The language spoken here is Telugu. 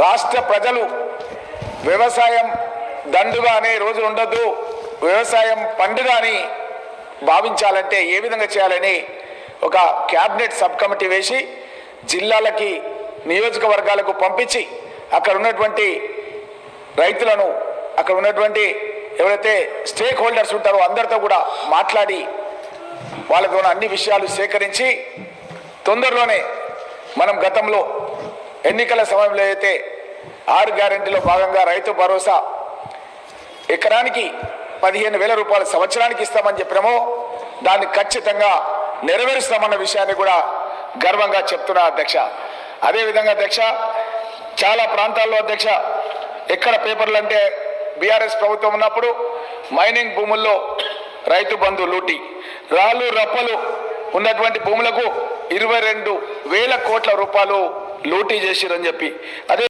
రాష్ట్ర ప్రజలు వ్యవసాయం దండుగా అనే రోజు ఉండొద్దు, వ్యవసాయం పండుగ అని భావించాలంటే ఏ విధంగా చేయాలని ఒక క్యాబినెట్ సబ్ కమిటీ వేసి జిల్లాలకి నియోజకవర్గాలకు పంపించి అక్కడ ఉన్నటువంటి రైతులను, అక్కడ ఉన్నటువంటి ఎవరైతే స్టేక్ హోల్డర్స్ ఉంటారో అందరితో కూడా మాట్లాడి వాళ్ళతో అన్ని విషయాలు సేకరించి తొందరలోనే మనం గతంలో ఎన్నికల సమయంలో అయితే 6 గ్యారెంటీలో భాగంగా రైతు భరోసా ఎకరానికి 15,000 రూపాయలు సంవత్సరానికి ఇస్తామని చెప్పినామో దాన్ని ఖచ్చితంగా నెరవేరుస్తామన్న విషయాన్ని కూడా గర్వంగా చెప్తున్నా అధ్యక్ష. అదేవిధంగా అధ్యక్ష, చాలా ప్రాంతాల్లో అధ్యక్ష ఎక్కడ పేపర్లు అంటే బీఆర్ఎస్ ప్రభుత్వం ఉన్నప్పుడు మైనింగ్ భూముల్లో రైతు బంధు లూటి, రాళ్ళు రప్పలు ఉన్నటువంటి భూములకు 22,000 కోట్ల రూపాయలు లూటీ చేసిరని చెప్పి, అదే